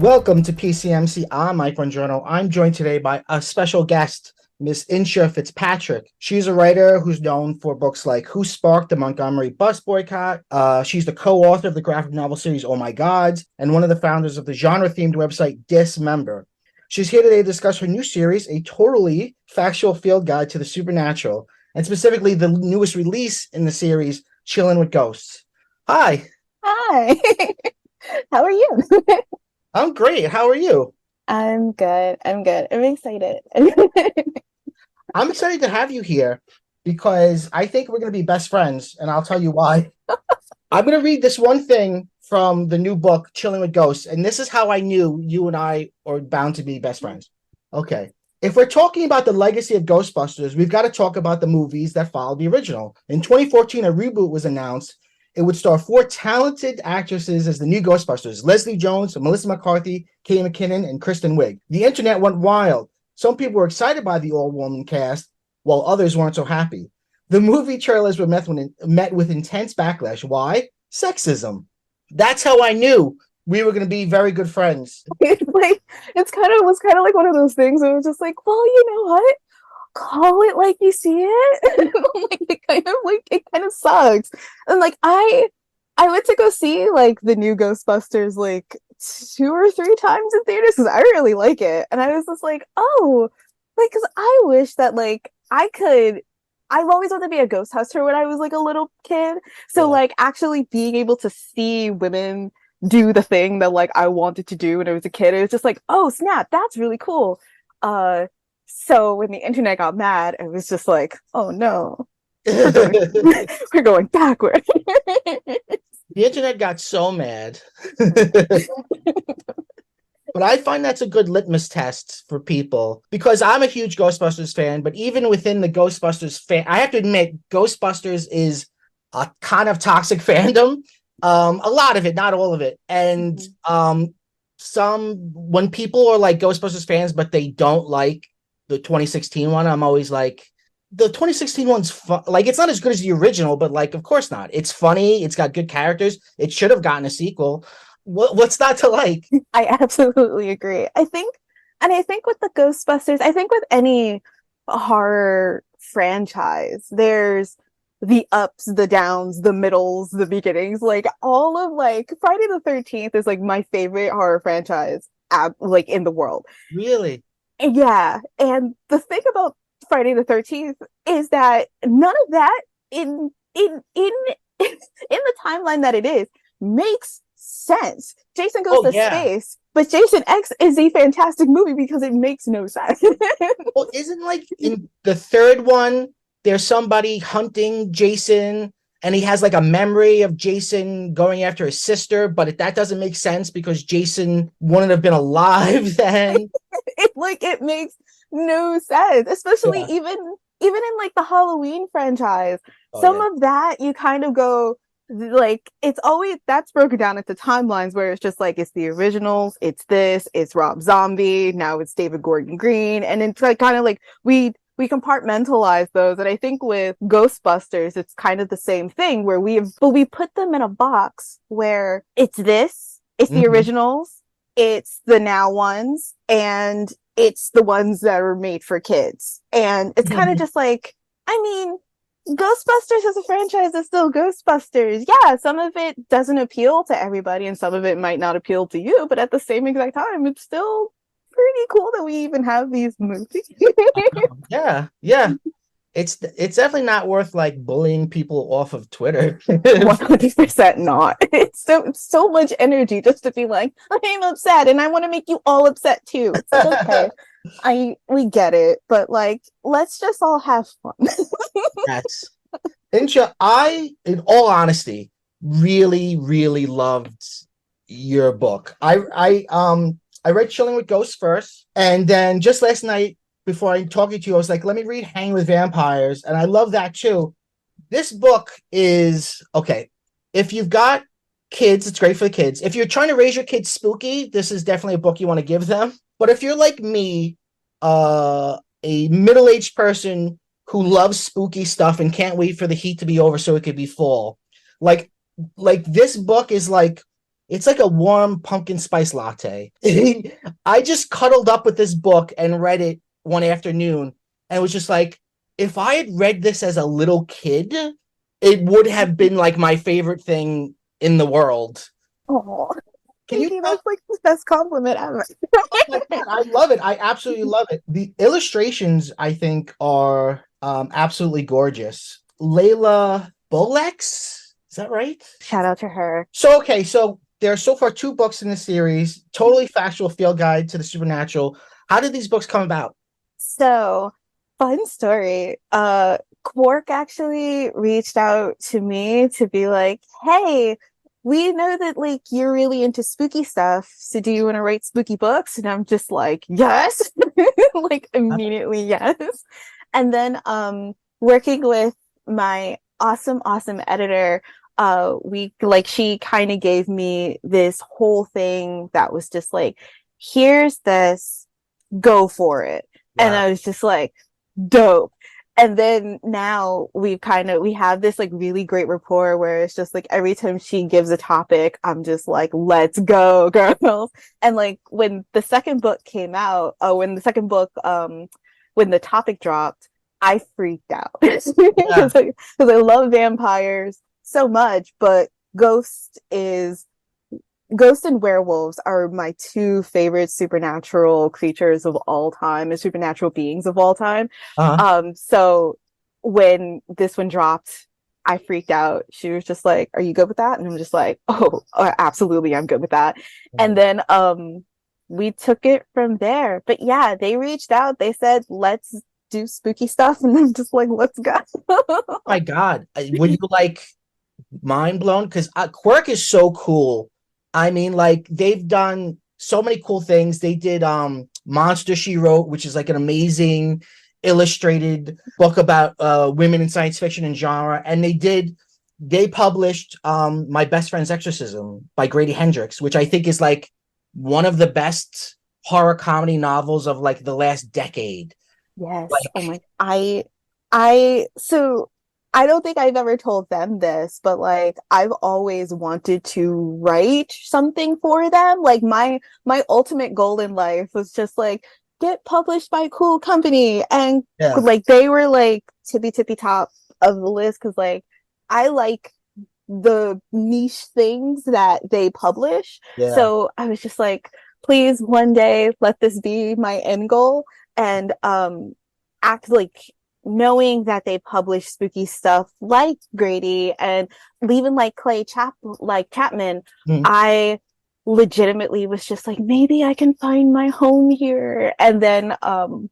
Welcome to PCMC. I'm Mike Bongiorno. I'm joined today by a special guest, Miss Insha Fitzpatrick. She's a writer who's known for books like Who Sparked the Montgomery Bus Boycott. She's the co-author of the graphic novel series Oh My Gods and one of the founders of the genre-themed website Dismember. She's here today to discuss her new series, a totally factual field guide to the supernatural, and specifically the newest release in the series, Chillin' with Ghosts. Hi. Hi. How are you? I'm great. How are you? I'm good. I'm good. I'm excited. I'm excited to have you here because I think we're going to be best friends, and I'll tell you why. I'm going to read this one thing from the new book, Chilling with Ghosts, and this is how I knew you and I are bound to be best friends. Okay. If we're talking about the legacy of Ghostbusters, we've got to talk about the movies that followed the original. In 2014, a reboot was announced. It would star four talented actresses as the new Ghostbusters: Leslie Jones, Melissa McCarthy, Kay McKinnon, and Kristen Wiig. The internet went wild. Some people were excited by the all-woman cast, while others weren't so happy. The movie trailers were met with intense backlash. Why? Sexism. That's how I knew we were going to be very good friends. Was kind of like one of those things. It was just like, well, you know what? Call it like you see it. It kind of sucks. And I went to go see like the new Ghostbusters like 2 or 3 times in theaters because I really like it. And I was just like, oh, like, because I wish that like I could. I've always wanted to be a ghost hunter when I was like a little kid. So like actually being able to see women do the thing that like I wanted to do when I was a kid, it was just like, oh snap, that's really cool. So when the internet got mad, it was just like, oh no, we're going, we're going backward. The internet got so mad. But I find that's a good litmus test for people because I'm a huge Ghostbusters fan, but even within the Ghostbusters fan, I have to admit, Ghostbusters is a kind of toxic fandom. A lot of it, not all of it. And when people are like Ghostbusters fans, but they don't like the 2016 one, I'm always like, the 2016 one's fun. Like, it's not as good as the original, but like, of course not. It's funny. It's got good characters. It should have gotten a sequel. What's not to like? I absolutely agree. I think with the Ghostbusters, I think with any horror franchise, there's the ups, the downs, the middles, the beginnings. Like all of like Friday the 13th is like my favorite horror franchise like in the world. Really? Yeah. And the thing about Friday the 13th is that none of that in in the timeline that it is makes sense. Jason goes to space, but Jason X is a fantastic movie because it makes no sense. Well, isn't like in the third one, there's somebody hunting Jason and he has like a memory of Jason going after his sister, but that doesn't make sense because Jason wouldn't have been alive then. It makes no sense, especially even in like the Halloween franchise. Some of that you kind of go like, it's always that's broken down into timelines where it's just like it's the originals, it's this, it's Rob Zombie, now it's David Gordon Green, and it's like kind of like we compartmentalize those. And I think with Ghostbusters it's kind of the same thing where we put them in a box where it's the originals, it's the now ones, and it's the ones that are made for kids. And it's kind of just like, I mean, Ghostbusters as a franchise is still Ghostbusters. Yeah, some of it doesn't appeal to everybody and some of it might not appeal to you, but at the same exact time, it's still pretty cool that we even have these movies. Yeah. It's definitely not worth like bullying people off of Twitter. 100% not. It's so much energy just to be like, I'm upset and I want to make you all upset too. It's like, okay. We get it, but like, let's just all have fun. That's Insha. In all honesty, really, really loved your book. I read Chilling with Ghosts first, and then just last night before I talking to you, I was like, let me read Hanging with Vampires, and I love that too. This book is okay. If you've got kids, it's great for the kids. If you're trying to raise your kids spooky, this is definitely a book you want to give them. But if you're like me, a middle-aged person who loves spooky stuff and can't wait for the heat to be over so it could be fall, like this book is like It's like a warm pumpkin spice latte. I just cuddled up with this book and read it one afternoon, and was just like, if I had read this as a little kid, it would have been like my favorite thing in the world. Oh, Can you that's like the best compliment ever. Oh my God, I love it. I absolutely love it. The illustrations, I think, are absolutely gorgeous. Layla Bolex, is that right? Shout out to her. So, okay, so there are so far 2 books in the series, totally factual field guide to the supernatural. How did these books come about? So, fun story. Quark actually reached out to me to be like, hey, we know that like you're really into spooky stuff. So do you want to write spooky books? And I'm just like, yes. Like immediately yes. And then working with my awesome editor, we like she kind of gave me this whole thing that was just like, here's this, go for it. Wow. And I was just like, dope. And then now we have this like really great rapport where it's just like every time she gives a topic, I'm just like, let's go, girls. And like when the second book came out, when the topic dropped, I freaked out because I love vampires so much, but Ghosts and werewolves are my 2 favorite supernatural creatures of all time and supernatural beings of all time. So when this one dropped, I freaked out. She was just like, are you good with that? And I'm just like, oh, absolutely, I'm good with that. And then we took it from there. But yeah, they reached out. They said, let's do spooky stuff. And I'm just like, let's go. Oh my God. Were you like mind blown? Because Quirk is so cool. I mean, like they've done so many cool things. They did Monster She Wrote, which is like an amazing illustrated book about women in science fiction and genre. And they published My Best Friend's Exorcism by Grady Hendrix, which I think is like one of the best horror comedy novels of like the last decade. Yes. Like, I don't think I've ever told them this, but like I've always wanted to write something for them. Like my ultimate goal in life was just like get published by a cool company, and like they were like tippy top of the list because like I like the niche things that they publish. So I was just like, please one day let this be my end goal, and act like knowing that they publish spooky stuff like Grady and even like Chapman, I legitimately was just like, maybe I can find my home here. And then my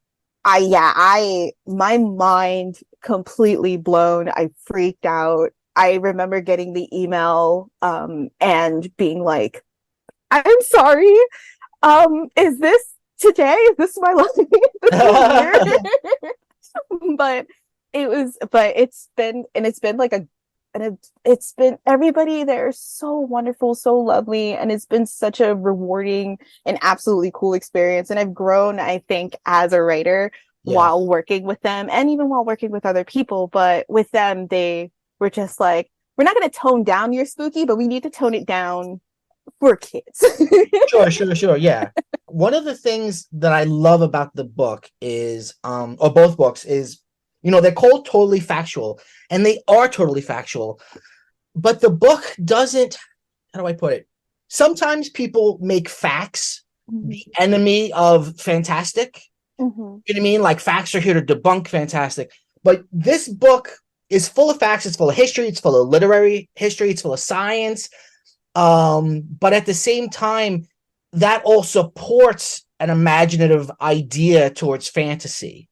mind completely blown. I freaked out. I remember getting the email and being like, I'm sorry. Is this today? Is this my life? This is weird. But it's been everybody there is so wonderful, so lovely, and it's been such a rewarding and absolutely cool experience. And I've grown, I think, as a writer while working with them, and even while working with other people. But with them, they were just like, we're not going to tone down your spooky, but we need to tone it down for kids. Sure. Yeah. One of the things that I love about the book is, or both books, is, they're called totally factual, and they are totally factual, but the book doesn't, how do I put it? Sometimes people make facts the enemy of fantastic. You know what I mean? Like facts are here to debunk fantastic. But this book is full of facts. It's full of history. It's full of literary history. It's full of science. But at the same time, that all supports an imaginative idea towards fantasy,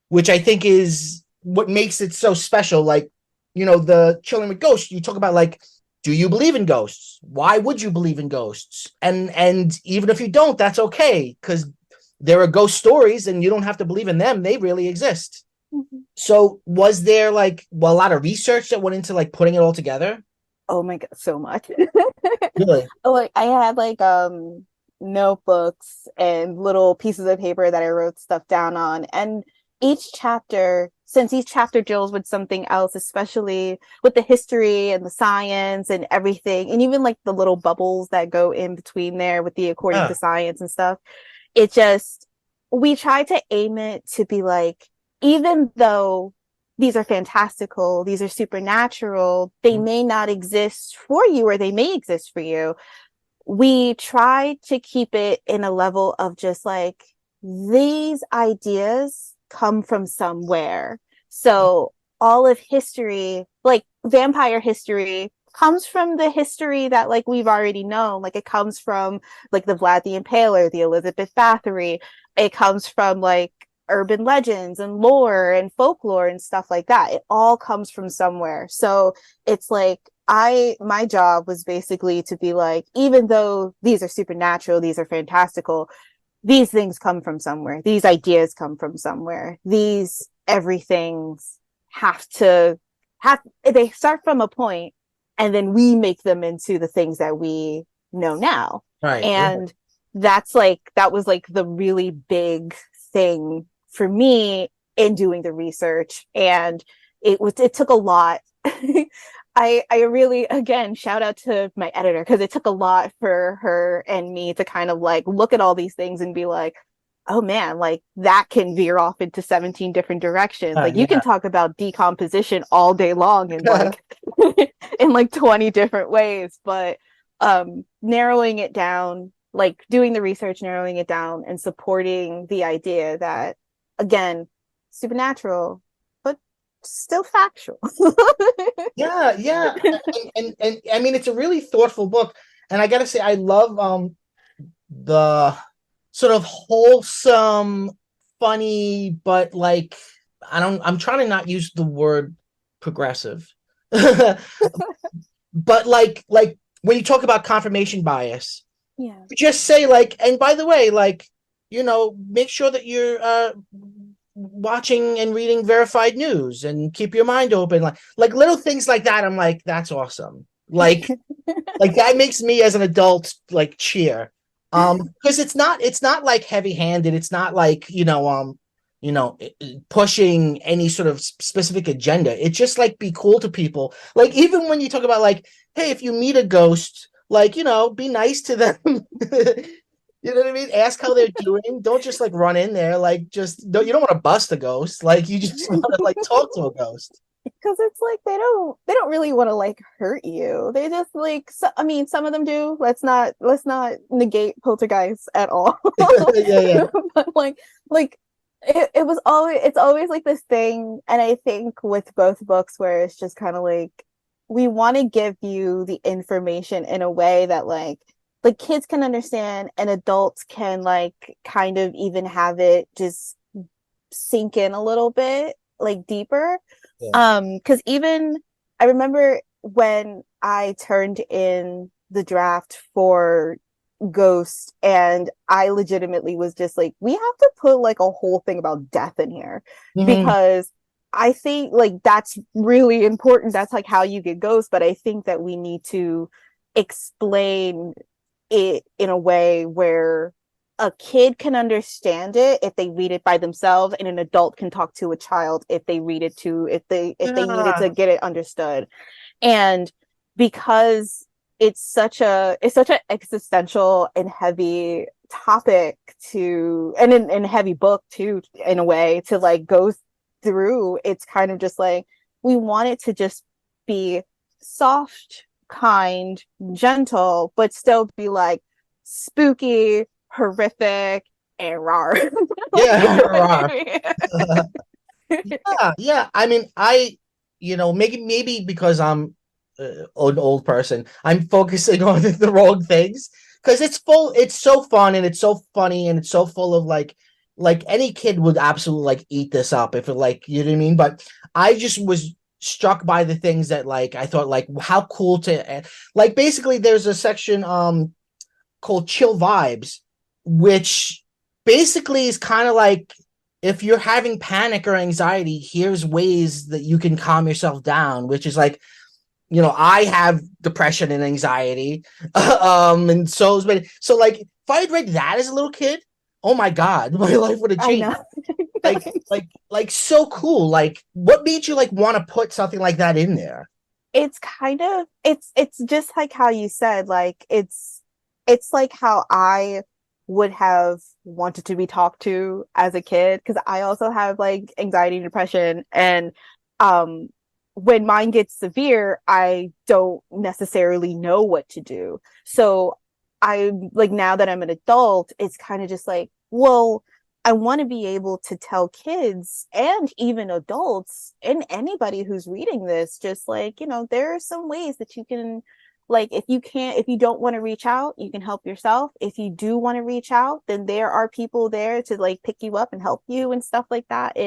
which I think is what makes it so special. Like, the Chilling with Ghosts, you talk about like, do you believe in ghosts? Why would you believe in ghosts? And even if you don't, that's okay, because there are ghost stories and you don't have to believe in them. They really exist. So was there like a lot of research that went into like putting it all together? Oh my God, so much. Really? Like I had like notebooks and little pieces of paper that I wrote stuff down on, and each chapter since each chapter deals with something else, especially with the history and the science and everything, and even like the little bubbles that go in between there with the according to science and stuff, it just, we try to aim it to be like, even though these are fantastical, these are supernatural, they may not exist for you or they may exist for you. We try to keep it in a level of just like, these ideas come from somewhere. So all of history, like vampire history, comes from the history that like we've already known. Like it comes from like the Vlad the Impaler, the Elizabeth Bathory. It comes from like urban legends and lore and folklore and stuff like that. It all comes from somewhere. So it's like, my job was basically to be like, even though these are supernatural, these are fantastical, these things come from somewhere. These ideas come from somewhere. These everythings they start from a point, and then we make them into the things that we know now. Right. And that's like, that was like the really big thing for me in doing the research. And it took a lot. I really, again, shout out to my editor, because it took a lot for her and me to kind of like look at all these things and be like, oh man, like that can veer off into 17 different directions. Like you can talk about decomposition all day long and like in like 20 different ways, but narrowing it down, like doing the research, narrowing it down and supporting the idea that, again, supernatural, but still factual. Yeah. And I mean, it's a really thoughtful book. And I gotta say, I love the sort of wholesome, funny, but like, I'm trying to not use the word progressive. But like when you talk about confirmation bias, just say like, and by the way, like, make sure that you're watching and reading verified news and keep your mind open, like little things like that. I'm like, that's awesome. Like that makes me as an adult like cheer. Because it's not like heavy-handed. It's not like, pushing any sort of specific agenda. It's just like, be cool to people. Like, even when you talk about like, hey, if you meet a ghost, like, be nice to them. You know what I mean? Ask how they're doing. Don't just like run in there. Like, you don't want to bust a ghost. Like, you just want to like talk to a ghost. Because it's like they don't really want to like hurt you. They just like, I mean, some of them do. Let's not negate poltergeists at all. Yeah. But like it's always like this thing, and I think with both books where it's just kind of like, we want to give you the information in a way that like kids can understand and adults can like kind of even have it just sink in a little bit like deeper. Because even I remember when I turned in the draft for Ghost, and I legitimately was just like, we have to put like a whole thing about death in here, because I think like that's really important. That's like how you get Ghost, but I think that we need to explain it in a way where a kid can understand it if they read it by themselves, and an adult can talk to a child if they read it too, if they needed to get it understood. And because it's such an existential and heavy topic and heavy book too, in a way, to like go through, it's kind of just like, we want it to just be soft, kind, gentle, but still be like spooky, horrific, and raw. Yeah. I mean, maybe because I'm an old person, I'm focusing on the wrong things, because it's so fun and it's so funny and it's so full of like any kid would absolutely like eat this up if it, like, you know what I mean. But I just was struck by the things that like I thought like, how cool to like, basically there's a section called Chill Vibes, which basically is kind of like, if you're having panic or anxiety, here's ways that you can calm yourself down, which is like, I have depression and anxiety. And so like, if I had read that as a little kid, oh my God, my life would have changed. like so cool. Like, what made you like want to put something like that in there? It's kind of it's just like how you said, like it's like how I would have wanted to be talked to as a kid, because I also have like anxiety and depression, and um when mine gets severe, I don't necessarily know what to do. So I like, now that I'm an adult, it's kind of just like, well, I want to be able to tell kids and even adults and anybody who's reading this, just like, there are some ways that you can, like, if you don't want to reach out, you can help yourself. If you do want to reach out, then there are people there to like pick you up and help you and stuff like that.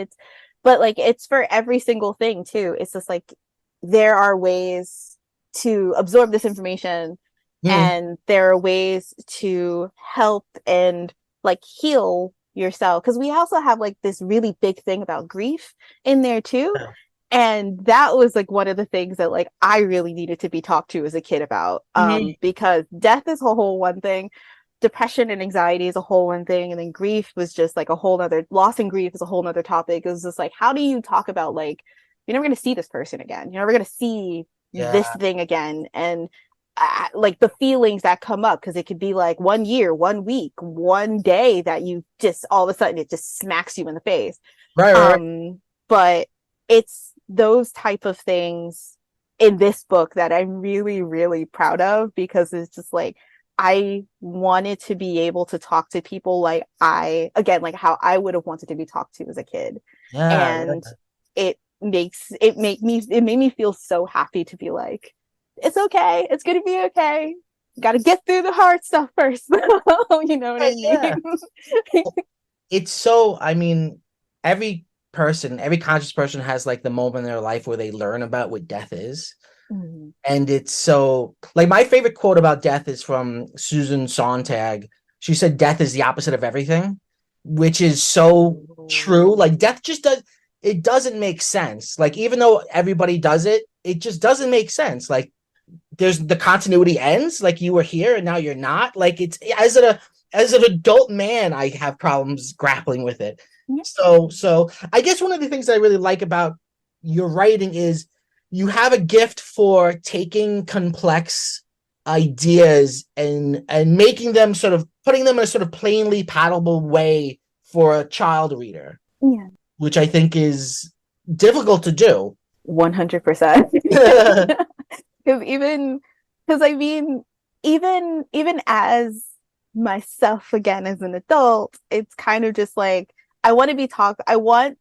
But like, it's for every single thing too. It's just like, there are ways to absorb this information, and there are ways to help and like heal yourself, because we also have like this really big thing about grief in there too. And that was like one of the things that like I really needed to be talked to as a kid about, because death is a whole one thing, depression and anxiety is a whole one thing, and then grief was just like a whole other, loss and grief is a whole other topic. It was just like, how do you talk about, like, you're never going to see this person again, you're never going to see this thing again, and like the feelings that come up, because it could be like 1 year, 1 week, 1 day that you just all of a sudden it just smacks you in the face. Right. But it's those type of things in this book that I'm really, really proud of, because it's just like, I wanted to be able to talk to people like like how I would have wanted to be talked to as a kid. And it made me feel so happy to be like, it's okay, it's gonna be okay, gotta get through the hard stuff first. You know what I mean? It's so, I mean, every conscious person has like the moment in their life where they learn about what death is. And it's so, like, my favorite quote about death is from Susan Sontag. She said, death is the opposite of everything, which is so true. Like, death just it doesn't make sense. Like, even though everybody does it, it just doesn't make sense. Like, there's the continuity ends, like you were here and now you're not. Like, it's as an adult man, I have problems grappling with it. So I guess one of the things I really like about your writing is you have a gift for taking complex ideas and making them sort of, putting them in a sort of plainly palatable way for a child reader. Yeah. Which I think is difficult to do. 100%. Because I mean, even as myself again as an adult, it's kind of just like, I want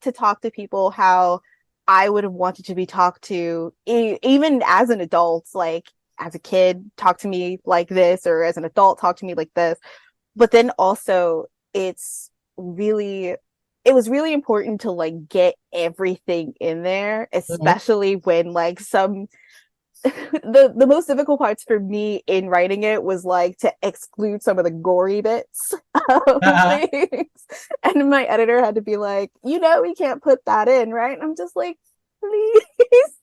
to talk to people how I would have wanted to be talked to, even as an adult. Like, as a kid, talk to me like this, or as an adult, talk to me like this. But then also, it was really important to like get everything in there, especially when like the most difficult parts for me in writing it was like to exclude some of the gory bits of things. And my editor had to be like, we can't put that in, right? And I'm just like, please.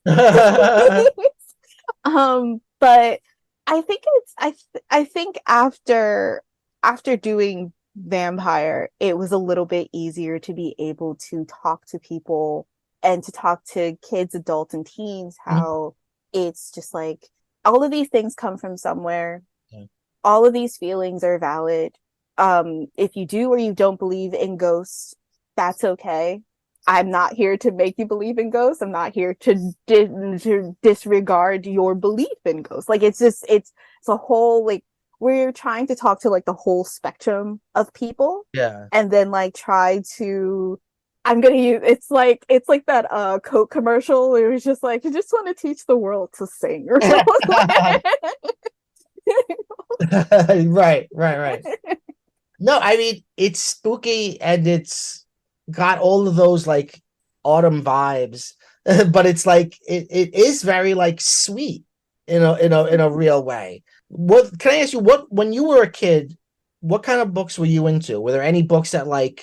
Please. But I think I think after doing Vampire, it was a little bit easier to be able to talk to people and to talk to kids, adults, and teens, how it's just like, all of these things come from somewhere. All of these feelings are valid. If you do or you don't believe in ghosts, that's okay. I'm not here to make you believe in ghosts. I'm not here to disregard your belief in ghosts. Like, it's a whole, like, we're trying to talk to like the whole spectrum of people. And then like try to, it's like that Coke commercial where it was just like, you just want to teach the world to sing or something. Right. No, I mean, it's spooky and it's got all of those like autumn vibes, but it's like it is very like sweet in a real way. What can I ask you? When you were a kid, what kind of books were you into? Were there any books that like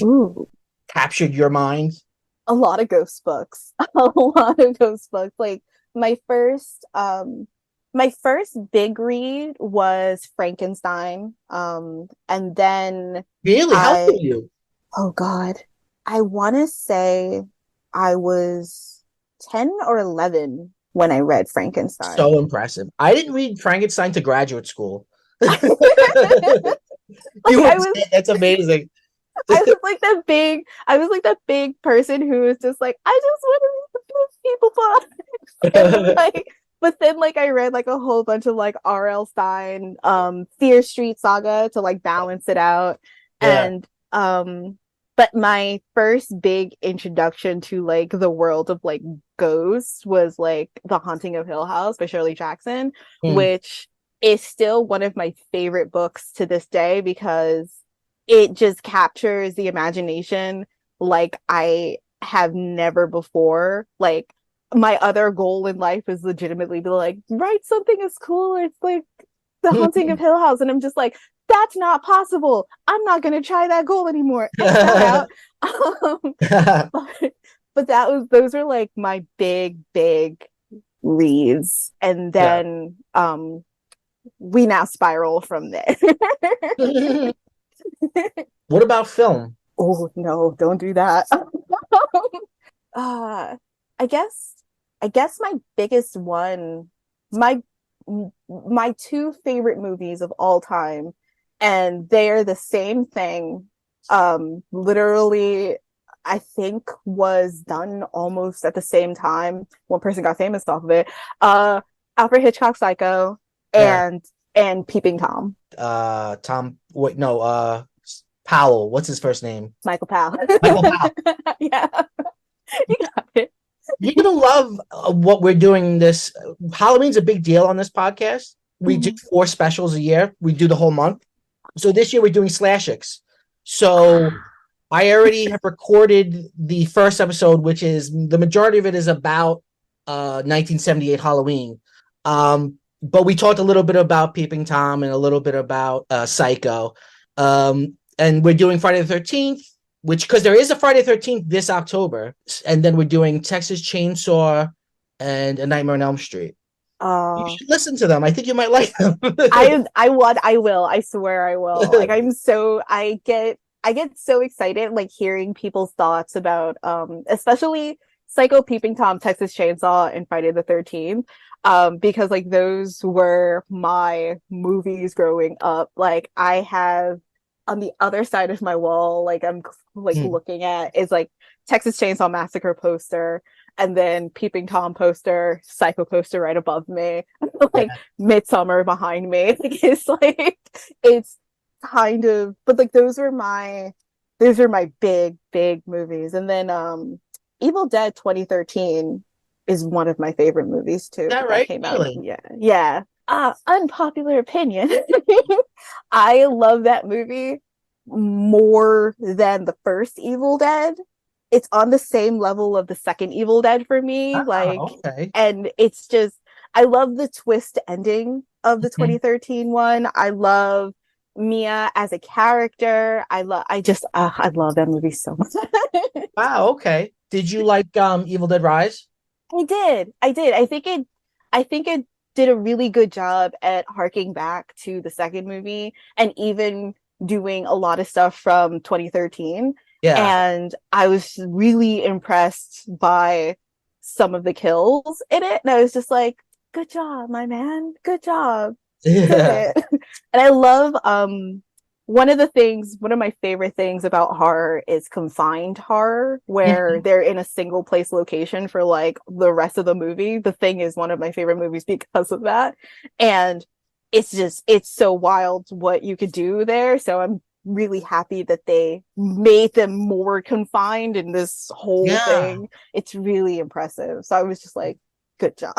Ooh, captured your mind? a lot of ghost books. A lot of ghost books. Like, my first big read was Frankenstein. And then Really? How old were you? oh God, I want to say I was 10 or 11 when I read Frankenstein. So impressive. I didn't read Frankenstein to graduate school. Like You were I was 10, that's amazing. I was like that big person who was just like, I just want to read the people book. And like, but then like I read like a whole bunch of like R.L. Stine, Fear Street Saga to like balance it out. Yeah. And but my first big introduction to like the world of like ghosts was like The Haunting of Hill House by Shirley Jackson, Mm. which is still one of my favorite books to this day because it just captures the imagination like I have never before. Like my other goal in life is legitimately be like, write something as cool as like The Haunting of Hill House. And I'm just like, that's not possible. I'm not gonna try that goal anymore. X that out. But those are like my big reads. And Yeah. then we now spiral from there. What about film? Oh no, don't do that. uh I guess my biggest one, my my two favorite movies of all time, and they're the same thing. Literally, I think was done almost at the same time. One person got famous off of it. Alfred Hitchcock's Psycho Yeah. and Peeping Tom. Tom, wait, no, Powell. What's his first name? Michael Powell. Michael Powell. Yeah, you got it. You're gonna love what we're doing. This Halloween's a big deal on this podcast. We do 4 specials a year. We do the whole month. So this year we're doing slashers. So I already have recorded the first episode, which is the majority of it is about 1978 Halloween. But we talked a little bit about Peeping Tom and a little bit about Psycho. And we're doing Friday the 13th, which, because there is a Friday the 13th this October. And then we're doing Texas Chainsaw and A Nightmare on Elm Street. You should listen to them. I think you might like them. I will. I swear I will. Like I get so excited like hearing people's thoughts about especially Psycho, Peeping Tom, Texas Chainsaw, and Friday the 13th. Because like those were my movies growing up. Like I have on the other side of my wall, like I'm like looking at is like Texas Chainsaw Massacre poster, and then Peeping Tom poster, Psycho poster right above me, like Midsummer behind me. Like it's kind of, but like those are my big movies. And then Evil Dead 2013 is one of my favorite movies too. Is that right? Came Really? out. Yeah. Unpopular opinion. I love that movie more than the first Evil Dead. It's on the same level of the second Evil Dead for me. Okay. And it's just, I love the twist ending of the 2013 one. I love Mia as a character. I love that movie so much. Wow. Okay. Did you like Evil Dead Rise? I did. I think it did a really good job at harking back to the second movie and even doing a lot of stuff from 2013. Yeah. And I was really impressed by some of the kills in it. And I was just like, good job, my man. Good job. Yeah. And I love one of my favorite things about horror is confined horror, where they're in a single place location for like the rest of the movie. The Thing is one of my favorite movies because of that. And it's so wild what you could do there. So I'm really happy that they made them more confined in this whole thing. It's really impressive. So I was just like, good job.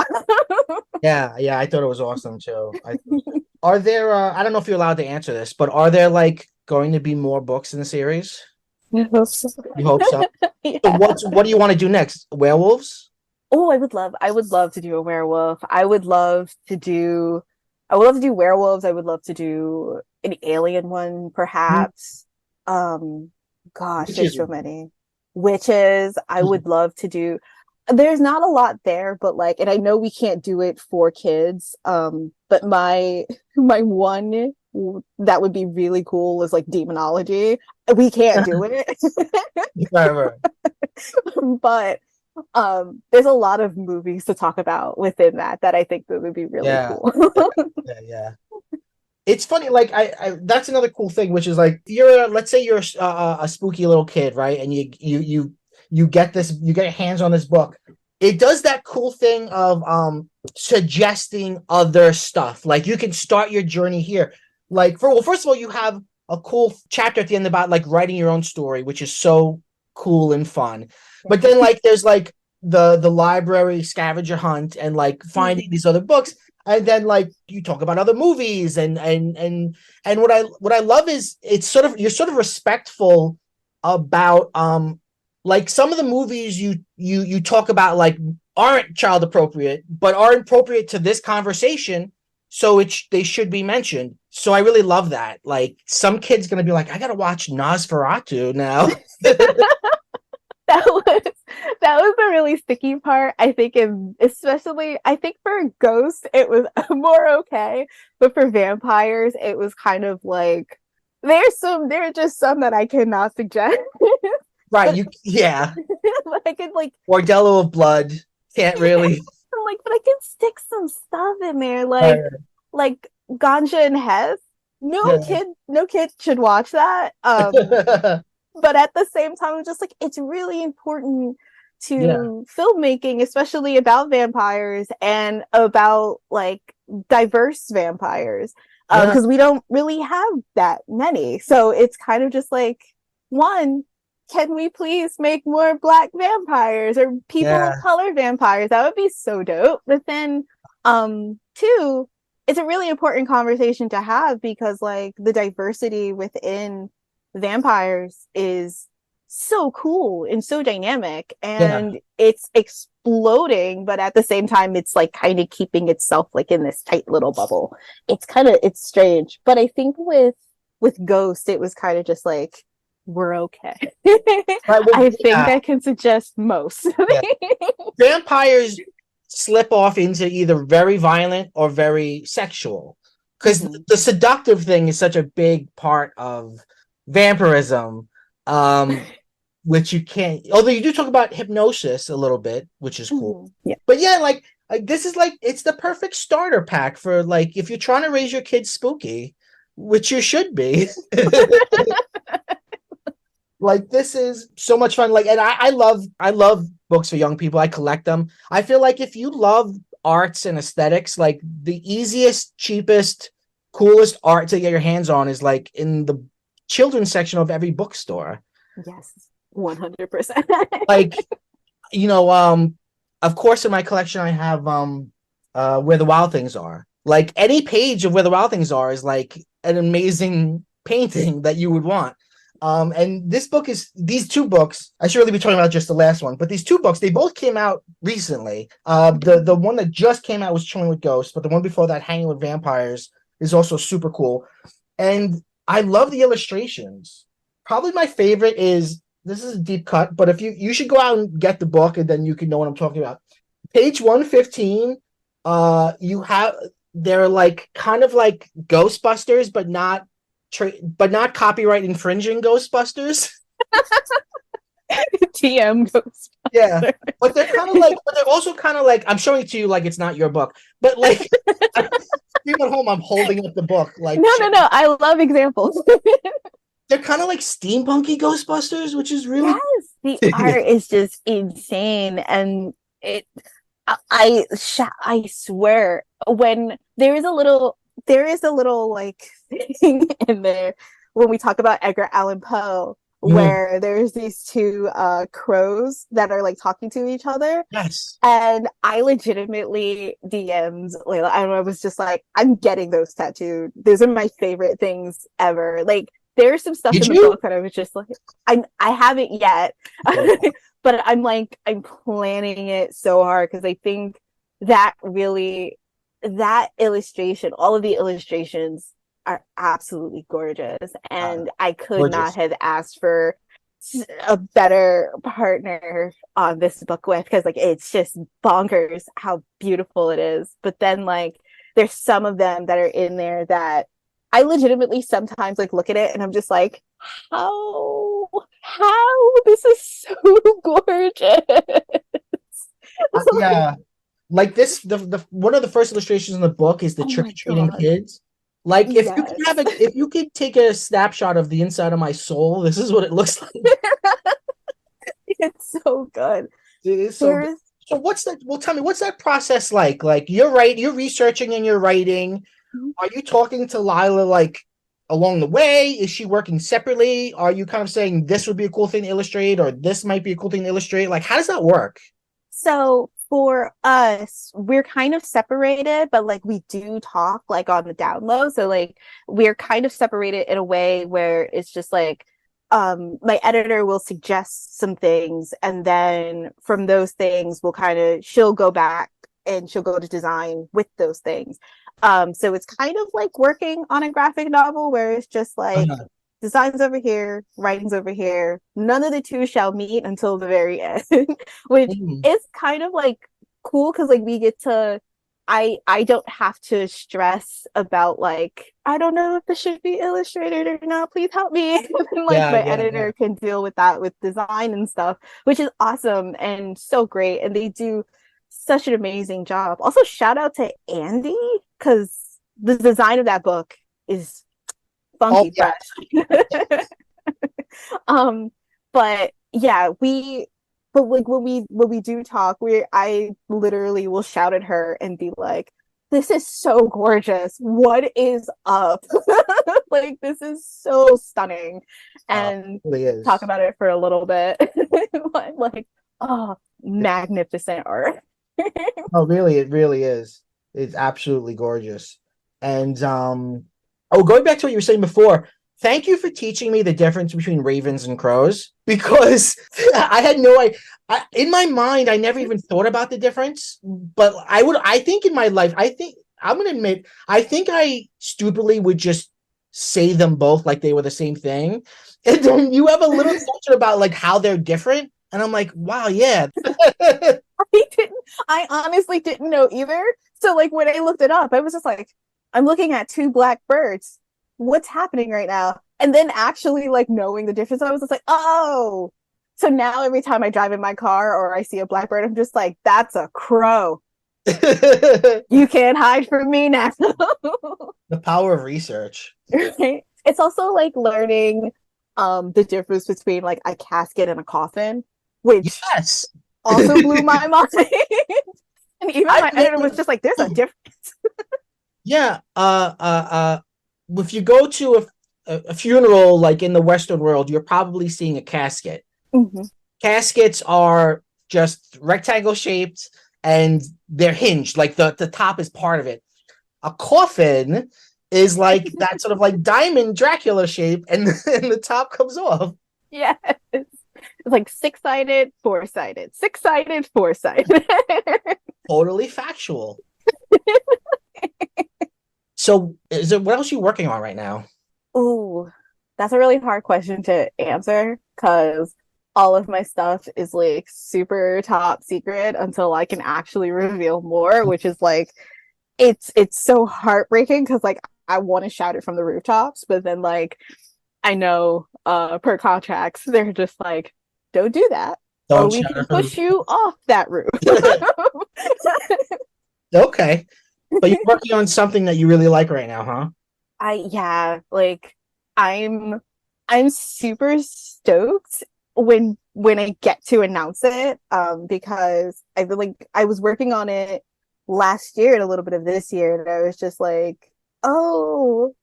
Yeah, I thought it was awesome too. Are there I don't know if you're allowed to answer this, but are there like going to be more books in the series? I hope so. You hope so? Yeah. So what do you want to do next? Werewolves? Oh, I would love to do a werewolf. I would love to do werewolves. I would love to do an alien one, perhaps. Gosh, there's so many. Witches, I would love to do. There's not a lot there, but like, and I know we can't do it for kids. But my one that would be really cool is like demonology. We can't do it. Right. But there's a lot of movies to talk about within that I think that would be really cool. Yeah. It's funny, like I that's another cool thing, which is like let's say you're a spooky little kid, right? And you get your hands on this book. It does that cool thing of suggesting other stuff. Like you can start your journey here. Like first of all, you have a cool chapter at the end about like writing your own story, which is so cool and fun. But then like there's like the library scavenger hunt and like finding these other books. And then like you talk about other movies and what I love is you're sort of respectful about like some of the movies you talk about like aren't child appropriate but are appropriate to this conversation, so they should be mentioned. So I really love that. Like some kid's gonna be like, I gotta watch Nosferatu now. That was the really sticky part. I think especially I think for ghosts it was more okay, but for vampires it was kind of like there are just some that I cannot suggest. Right, But I could like Bordello of Blood can't really. I'm like, but I can stick some stuff in there like Ganja and Hess. No kid should watch that. But at the same time, I'm just like, it's really important to filmmaking, especially about vampires and about like diverse vampires, because we don't really have that many. So it's kind of just like, one, can we please make more Black vampires or people of color vampires? That would be so dope. But then, two, it's a really important conversation to have because like the diversity within vampires is so cool and so dynamic, and it's exploding, but at the same time it's like kind of keeping itself like in this tight little bubble. It's strange, but I think with Ghost it was kind of just like, we're okay. I think I can suggest most. Vampires slip off into either very violent or very sexual, because the seductive thing is such a big part of vampirism, which you can't, although you do talk about hypnosis a little bit, which is cool. But like this is like, it's the perfect starter pack for like if you're trying to raise your kids spooky, which you should be. Like this is so much fun. Like, and I love books for young people. I collect them. I feel like if you love arts and aesthetics, like the easiest, cheapest, coolest art to get your hands on is like in the children's section of every bookstore. Yes, 100%. Like, of course in my collection I have Where the Wild Things Are. Like any page of Where the Wild Things Are is like an amazing painting that you would want. And these two books, I should really be talking about just the last one, but these two books, they both came out recently. The one that just came out was Chilling with Ghosts, but the one before that, Hanging with Vampires, is also super cool. And I love the illustrations. Probably my favorite is, this is a deep cut, but if you should go out and get the book and then you can know what I'm talking about. Page 115, they're like kind of like Ghostbusters, but not copyright infringing Ghostbusters. TM Ghostbusters. Yeah, but they're also kind of like, I'm showing it to you like it's not your book, but like even at home I'm holding up the book like, no, I love examples. They're kind of like steampunky Ghostbusters, which is really the art is just insane, and I swear when there is a little like thing in there when we talk about Edgar Allan Poe, where there's these two crows that are like talking to each other. Yes. And I legitimately DM'd Layla, and I was just like, I'm getting those tattooed. Those are my favorite things ever. Like there's some stuff in the book that I was just like, I haven't yet, but I'm planning it so hard because I think that illustration, all of the illustrations are absolutely gorgeous, and I could not have asked for a better partner on this book with, because like it's just bonkers how beautiful it is. But then like there's some of them that are in there that I legitimately sometimes like look at it and I'm just like, how this is so gorgeous. Yeah, like this, the one of the first illustrations in the book is the Oh my trick-or-treating God. kids. Like Yes. if you could take a snapshot of the inside of my soul, this is what it looks like. It's so good. It is so good. There's So what's that? Well, tell me, what's that process like? Like you're researching and you're writing. Are you talking to Lila like along the way? Is she working separately? Are you kind of saying this would be a cool thing to illustrate, or this might be a cool thing to illustrate? Like, how does that work? So for us, we're kind of separated, but like we do talk like on the down low. So like we're kind of separated in a way where it's just like my editor will suggest some things, and then from those things she'll go back and she'll go to design with those things. So it's kind of like working on a graphic novel where it's just like designs over here, writings over here. None of the two shall meet until the very end, which is kind of like cool because like we get to. I don't have to stress about like I don't know if this should be illustrated or not. Please help me. And like my editor can deal with that with design and stuff, which is awesome and so great. And they do such an amazing job. Also, shout out to Andy because the design of that book is funky fresh. But yeah, but like when we do talk, I literally will shout at her and be like, "This is so gorgeous. What is up?" Like this is so stunning, and really is. talk about it for a little bit. Like, oh, magnificent art. Oh, really, it really is. It's absolutely gorgeous. And going back to what you were saying before, thank you for teaching me the difference between ravens and crows because I had no idea. In my mind, I never even thought about the difference. But I think in my life, I'm gonna admit, I think I stupidly would just say them both like they were the same thing. And then you have a little section about like how they're different. And I'm like, wow, yeah. I honestly didn't know either. So like when I looked it up, I was just like, I'm looking at two black birds. What's happening right now? And then actually like knowing the difference, I was just like, oh. So now every time I drive in my car or I see a black bird, I'm just like, that's a crow. You can't hide from me now. The power of research. Right? It's also like learning the difference between like a casket and a coffin, which also blew my mind. And even my editor was just like, there's a difference. Yeah. If you go to a funeral like in the Western world, you're probably seeing a casket. Mm-hmm. Caskets are just rectangle shaped and they're hinged, like the top is part of it. A coffin is like that sort of like diamond Dracula shape, and the top comes off. Yes. It's like six-sided, four-sided, six-sided, four-sided. Totally factual. So what else are you working on right now? Ooh, that's a really hard question to answer because all of my stuff is like super top secret until I can actually reveal more, which is like it's so heartbreaking because like I want to shout it from the rooftops, but then like I know per contracts they're just like, don't do that. Or we can push you off that roof. Okay. But you're working on something that you really like right now, huh? Like I'm super stoked when I get to announce it. Because I feel like I was working on it last year and a little bit of this year, and I was just like, oh,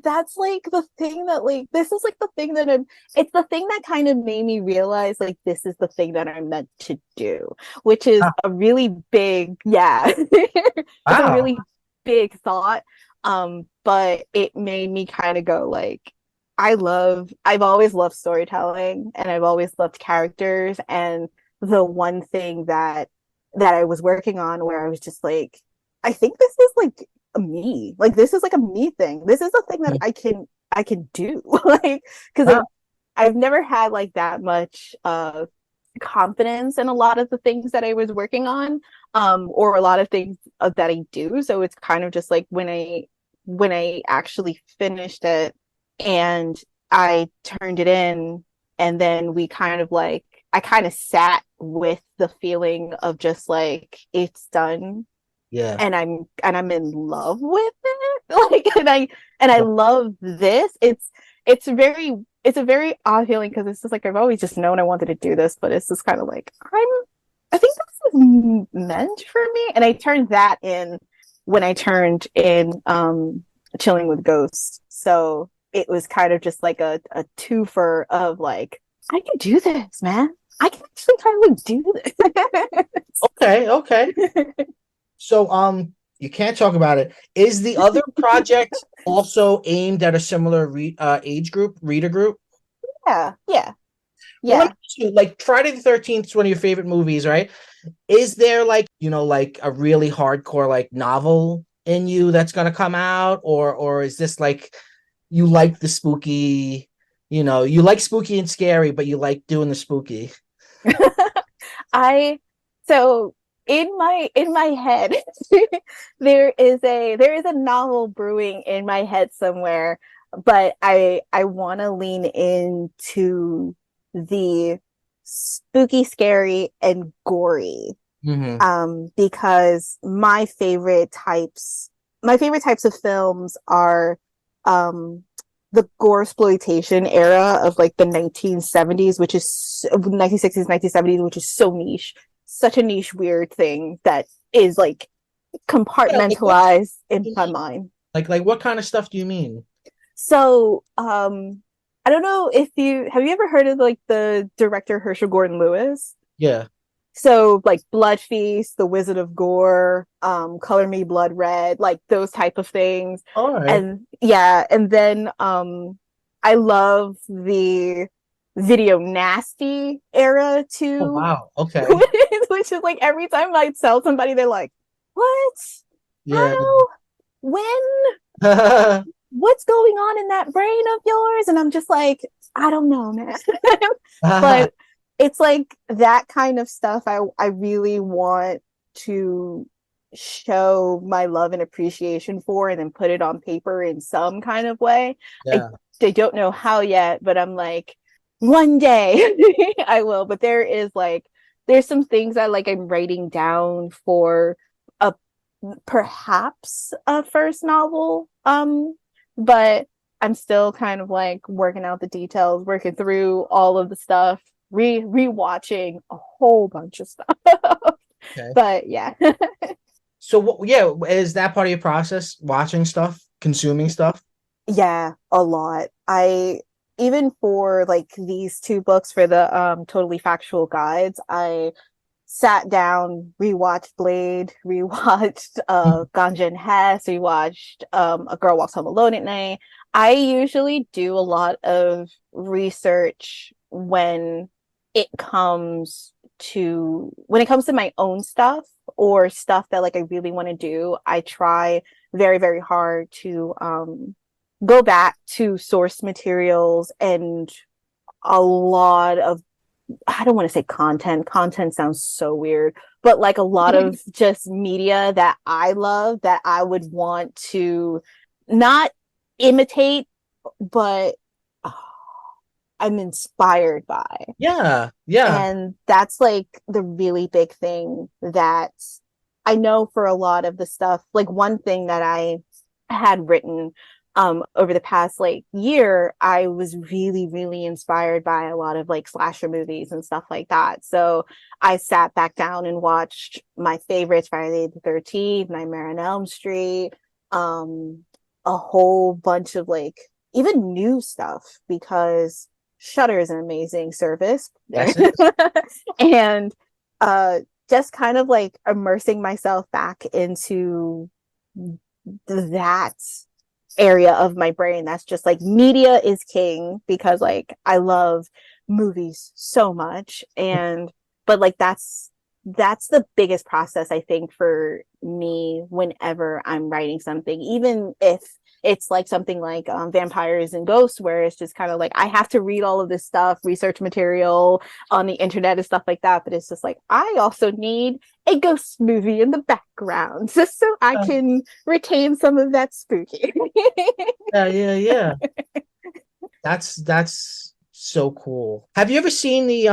that's like the thing that like this is like the thing that it's the thing that kind of made me realize like this is the thing that I'm meant to do, which is a really big it's a really big thought. But it made me kind of go like I've always loved storytelling and I've always loved characters, and the one thing that I was working on where I was just like, I think this is like me, like this is like a me thing, this is a thing that I can do. Like because I've never had like that much confidence in a lot of the things that I was working on, or a lot of things that I do. So it's kind of just like when I when I actually finished it and I turned it in, and then we kind of like, I kind of sat with the feeling of just like, it's done. Yeah. And I'm in love with it. Like, and I love this. It's a very odd feeling because it's just like I've always just known I wanted to do this, but it's just kind of like I think this is meant for me. And I turned that in when I turned in Chilling with Ghosts. So it was kind of just like a twofer of like, I can do this, man. I can actually kind of like do this. Okay. So you can't talk about it. Is the other project also aimed at a similar age group, reader group? Yeah. Well, let me ask you, like Friday the 13th is one of your favorite movies, right? Is there like, like a really hardcore like novel in you that's gonna come out, or is this like you like the spooky, you like spooky and scary, but you like doing the spooky? I so in my head there is a novel brewing in my head somewhere, but I want to lean into the spooky, scary, and gory. Because my favorite types of films are the gore exploitation era of like the 1970s, which is 1960s, 1970s, which is so niche, such a niche, weird thing that is like compartmentalized in my mind. Like what kind of stuff do you mean? So, I don't know if have you ever heard of like the director Herschel Gordon Lewis? Yeah. So like Blood Feast, The Wizard of Gore, Color Me Blood Red, like those type of things. All right. And yeah, and then I love the video nasty era too. Oh, wow. Okay. Which is like every time I tell somebody, they're like, "What? Yeah. How? When? What's going on in that brain of yours?" And I'm just like, I don't know, man. But it's like that kind of stuff I really want to show my love and appreciation for, and then put it on paper in some kind of way. Yeah. I don't know how yet, but I'm like, one day I will. But there's some things I'm writing down for a perhaps a first novel. But I'm still kind of like working out the details, working through all of the stuff, rewatching a whole bunch of stuff. Okay. But yeah. So is that part of your process? Watching stuff, consuming stuff? Yeah, a lot. I even for like these two books for the totally factual guides, I sat down, rewatched Blade, rewatched Ganja and Hess, rewatched A Girl Walks Home Alone at Night. I usually do a lot of research when it comes to my own stuff or stuff that like I really want to do. I try very, very hard to go back to source materials and a lot of, I don't want to say content. Content sounds so weird, but like a lot of just media that I love that I would want to not imitate, but I'm inspired by. Yeah. And that's like the really big thing that I know for a lot of the stuff. Like one thing that I had written over the past like year, I was really, really inspired by a lot of like slasher movies and stuff like that. So I sat back down and watched my favorites, Friday the 13th, Nightmare on Elm Street, a whole bunch of like even new stuff, because Shudder is an amazing service. Yes, and just kind of like immersing myself back into that area of my brain that's just like media is king, because like I love movies so much, but like that's that's the biggest process, I think, for me whenever I'm writing something, even if it's like something like vampires and ghosts, where it's just kind of like I have to read all of this stuff, research material on the internet and stuff like that. But it's just like I also need a ghost movie in the background just so I can retain some of that spooky. Yeah. That's so cool. Have you ever seen the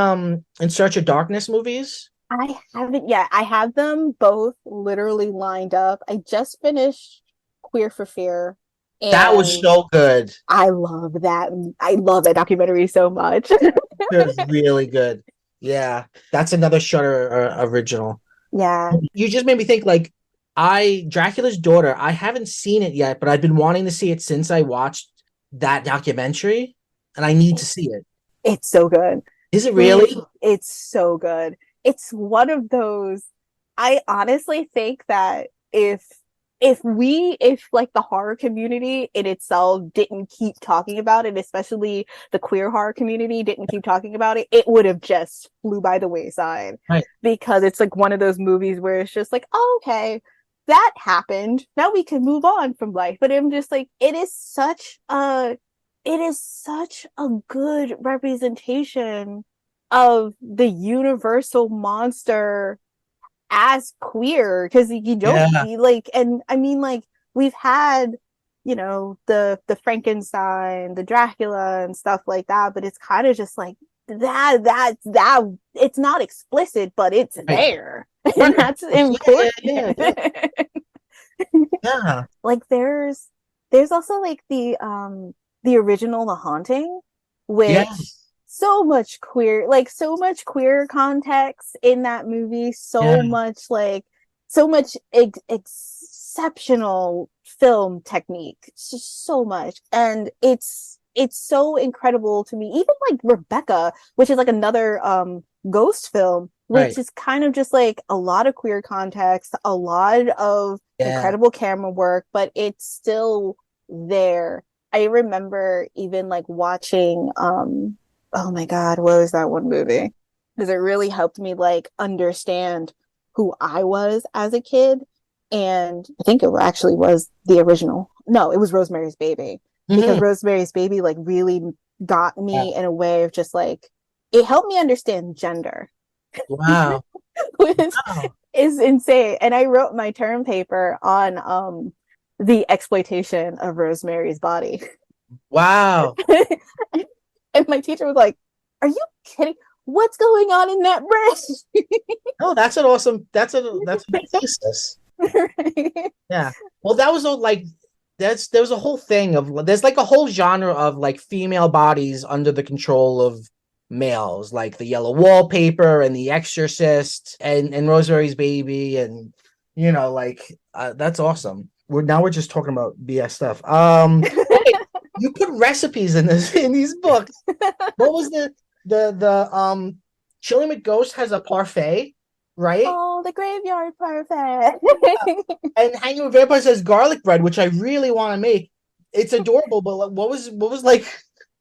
In Search of Darkness movies? I haven't yet. I have them both literally lined up. I just finished Queer for Fear, That was and so good. I love that. I love that documentary so much. It was really good. Yeah, that's another Shutter original. Yeah. You just made me think like Dracula's Daughter, I haven't seen it yet, but I've been wanting to see it since I watched that documentary, and I need to see it. It's so good. Is it really? It's so good. It's one of those, I honestly think that if like the horror community in itself didn't keep talking about it, especially the queer horror community didn't keep talking about it, it would have just flew by the wayside. Right. Because it's like one of those movies where it's just like, oh, okay, that happened. Now we can move on from life. But I'm just like, it is such a good representation of the universal monster as queer, because you don't be like, and I mean, like, we've had, you know, the Frankenstein, the Dracula and stuff like that, but it's kind of just like that it's not explicit, but it's there. And that's important. Yeah. Like there's also like the original The Haunting, which so much queer context in that movie, so much exceptional film technique, just so much. And it's so incredible to me. Even like Rebecca, which is like another ghost film, which is kind of just like a lot of queer context, a lot of incredible camera work, but it's still there. I remember even like watching oh my God, what was that one movie? Because it really helped me like understand who I was as a kid. And I think it actually was the original. No, it was Rosemary's Baby. Because Rosemary's Baby like really got me in a way of just like, it helped me understand gender. Wow. Which is insane. And I wrote my term paper on the exploitation of Rosemary's body. Wow. And my teacher was like, "Are you kidding? What's going on in that breast?" Oh, that's a good thesis. Right. Yeah. Well, that was like there was a whole thing of there's like a whole genre of like female bodies under the control of males, like the Yellow Wallpaper and The Exorcist and Rosemary's Baby, and you know, like that's awesome. We're just talking about BS stuff. Okay, you put recipes in these books. What was the Chilling with Ghosts has a parfait, right? Oh, the graveyard parfait. And Hanging with Vampires has garlic bread, which I really want to make. It's adorable, but like, what was like?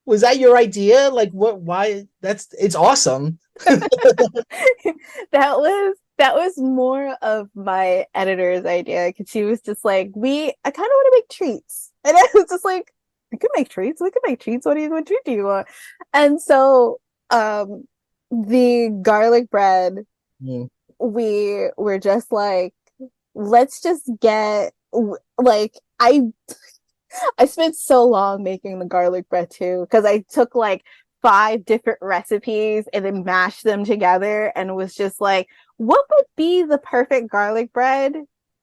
Was that your idea? Like, what? Why? It's awesome. That was more of my editor's idea, because she was just like, I kind of want to make treats, and I was just like, we could make treats. What treat do you want? And so, the garlic bread, we were just like, let's just get like I spent so long making the garlic bread too, because I took like 5 different recipes and then mashed them together and was just like, what would be the perfect garlic bread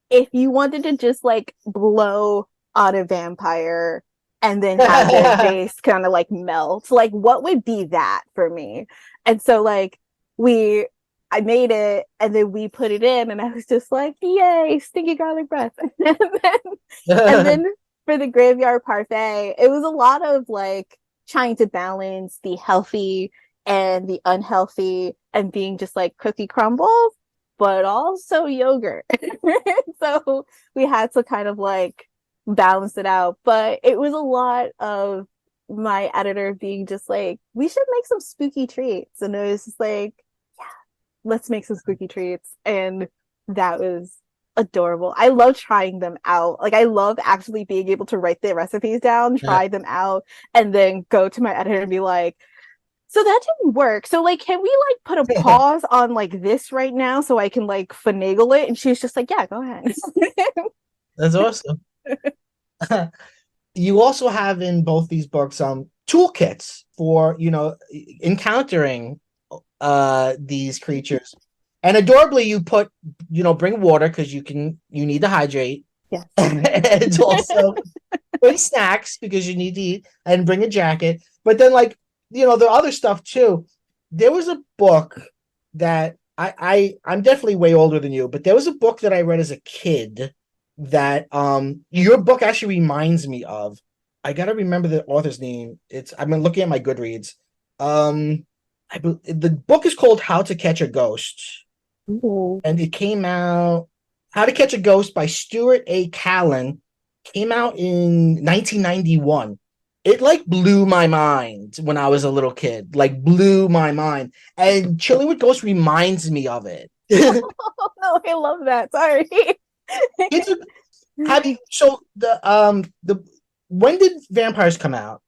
if you wanted to just like blow on a vampire and then have their face kind of like melt? Like, what would be that for me? And so like I made it and then we put it in and I was just like, yay, stinky garlic bread. and then for the graveyard parfait, it was a lot of like trying to balance the healthy and the unhealthy and being just like cookie crumbles, but also yogurt. So we had to kind of like balance it out. But it was a lot of my editor being just like, we should make some spooky treats. And it was just like, let's make some spooky treats. And that was adorable. I love trying them out. Like, I love actually being able to write the recipes down, try them out, and then go to my editor and be like, so that didn't work. So like, can we like put a pause on like this right now so I can like finagle it? And she's just like, yeah, go ahead. That's awesome. You also have in both these books toolkits for, encountering these creatures. And adorably you put, bring water because you need to hydrate. Yes. And also bring snacks because you need to eat, and bring a jacket. But then like, the other stuff too. There was a book that I'm definitely way older than you, but there was a book that I read as a kid that your book actually reminds me of. I gotta remember the author's name. I've been looking at my Goodreads. The book is called How to Catch a Ghost. Ooh. And it came out, How to Catch a Ghost by Stuart A. Callan, came out in 1991. It like blew my mind when I was a little kid, like blew my mind. And Chilling with Ghosts reminds me of it. Oh, no, I love that. Sorry. When did Vampires come out?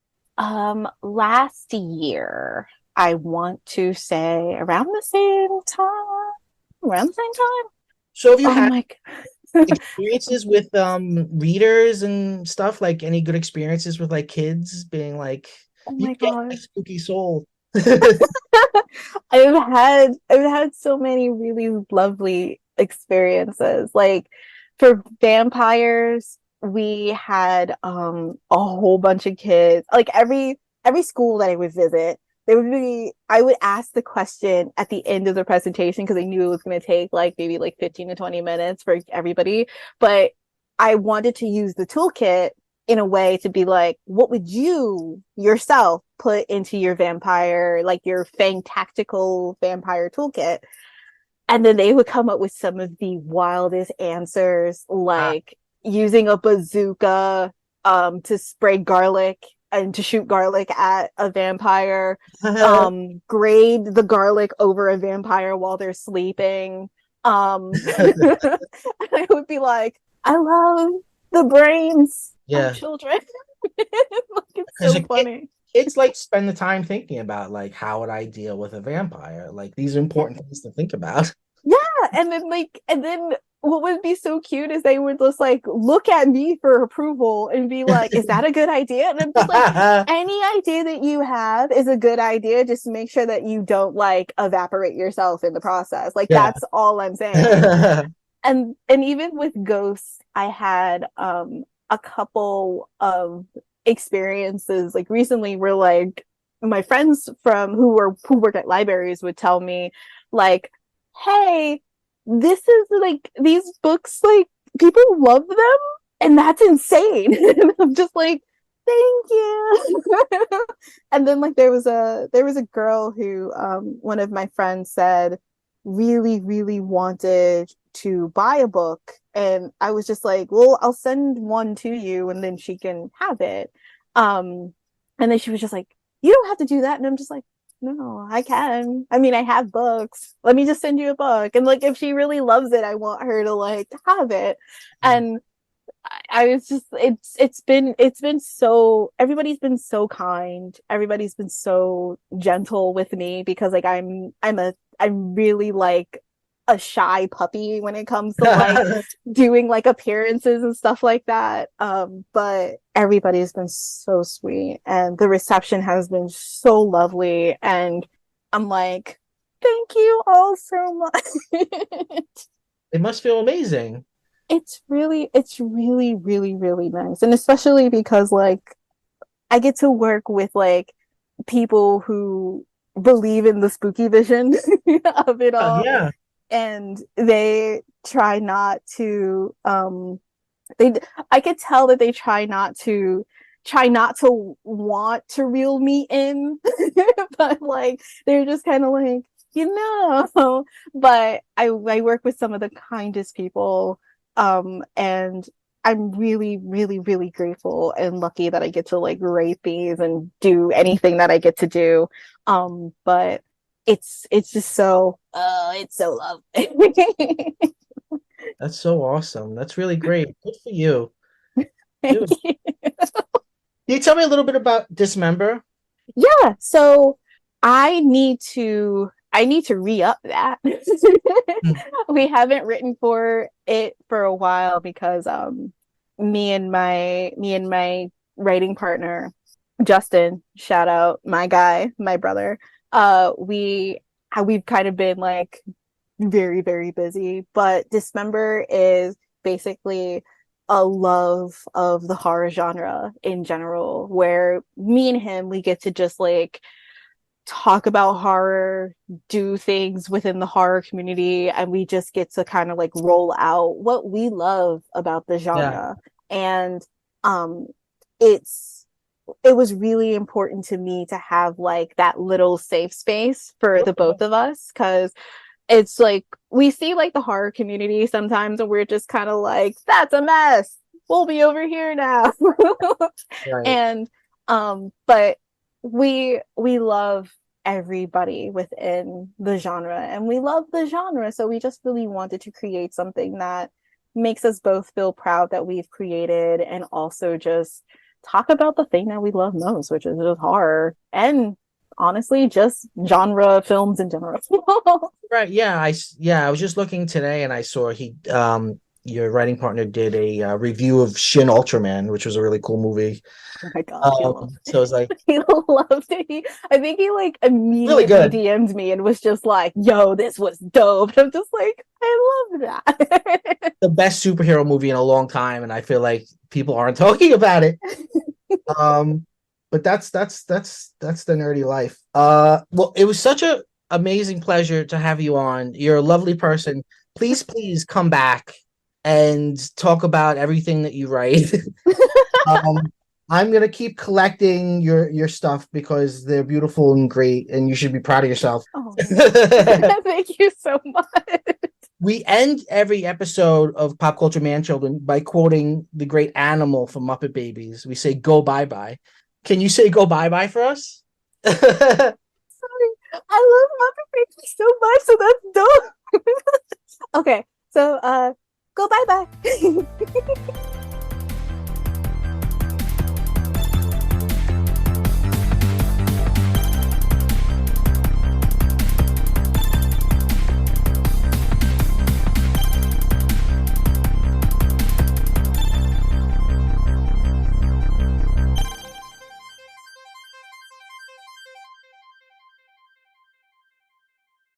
Last year, I want to say around the same time. So have you had experiences with readers and stuff? Like any good experiences with like kids being like, oh my god, spooky soul? I've had so many really lovely experiences. Like for vampires, we had a whole bunch of kids. Like every school that I would visit, I would ask the question at the end of the presentation because I knew it was going to take like maybe like 15 to 20 minutes for everybody. But I wanted to use the toolkit in a way to be like, what would you yourself put into your vampire, like your Fang tactical vampire toolkit? And then they would come up with some of the wildest answers, like using a bazooka to spray garlic and to shoot garlic at a vampire, grade the garlic over a vampire while they're sleeping. I would be like, I love the brains of children. It's so funny. It's like spend the time thinking about like, how would I deal with a vampire? Like, these are important things to think about. Yeah, and then what would be so cute is they would just like look at me for approval and be like, is that a good idea? And I'm just like, any idea that you have is a good idea. Just make sure that you don't like evaporate yourself in the process. Like that's all I'm saying. And even with ghosts, I had a couple of experiences like recently where like my friends who work at libraries would tell me like, hey, this is like these books, like people love them and that's insane. And I'm just like, thank you. And then like there was a girl who one of my friends said really wanted to buy a book, and I was just like, well, I'll send one to you and then she can have it. And then she was just like, you don't have to do that. And I'm just like, no, I can. I mean, I have books. Let me just send you a book. And like, if she really loves it, I want her to like have it. And I was just, it's been so, everybody's been so kind. Everybody's been so gentle with me because like, I'm really like a shy puppy when it comes to like doing like appearances and stuff like that. But everybody's been so sweet and the reception has been so lovely. And I'm like, thank you all so much. It must feel amazing. It's really nice. And especially because like I get to work with like people who believe in the spooky vision of it all. Yeah. And they try not to I could tell that they try not to want to reel me in. But like they're just kind of like, but I work with some of the kindest people, and I'm really grateful and lucky that I get to like write these and do anything that I get to do. But it's just so it's so lovely. That's so awesome. That's really great. Good for you. Thank Dude, you. can you tell me a little bit about Dismember? Yeah, so I need to re-up that. Hmm. We haven't written for it for a while because me and my writing partner, Justin, shout out, my guy, my brother, we've kind of been like very, very busy, but Dismember is basically a love of the horror genre in general, where me and him, we get to just like talk about horror, do things within the horror community, and we just get to kind of like roll out what we love about the Yeah. genre. And um it's it was really important to me to have like that little safe space for the both of us, because it's like we see like the horror community sometimes and we're just kind of like, that's a mess, we'll be over here now. Right. And but we love everybody within the genre, and we love the genre, so we just really wanted to create something that makes us both feel proud that we've created, and also just talk about the thing that we love most, which is just horror, and honestly just genre films in general. Right. Yeah. I was just looking today and I saw your writing partner did a review of Shin Ultraman, which was a really cool movie. Oh my gosh, he loved So it's like he loved it. I think he like really immediately good. DM'd me and was just like, yo, this was dope. And I'm just like, I love that. The best superhero movie in a long time, and I feel like people aren't talking about it. Um, but that's the nerdy life. Well, it was such a amazing pleasure to have you on. You're a lovely person. Please come back and talk about everything that you write. um, I'm gonna keep collecting your stuff because they're beautiful and great, and you should be proud of yourself. Oh, thank you so much. We end every episode of Pop Culture Man Children by quoting the great Animal from Muppet Babies. We say "Go bye bye." Can you say "Go bye bye" for us? Sorry. I love Muppet Babies so much, so that's dope. Okay, so go bye bye.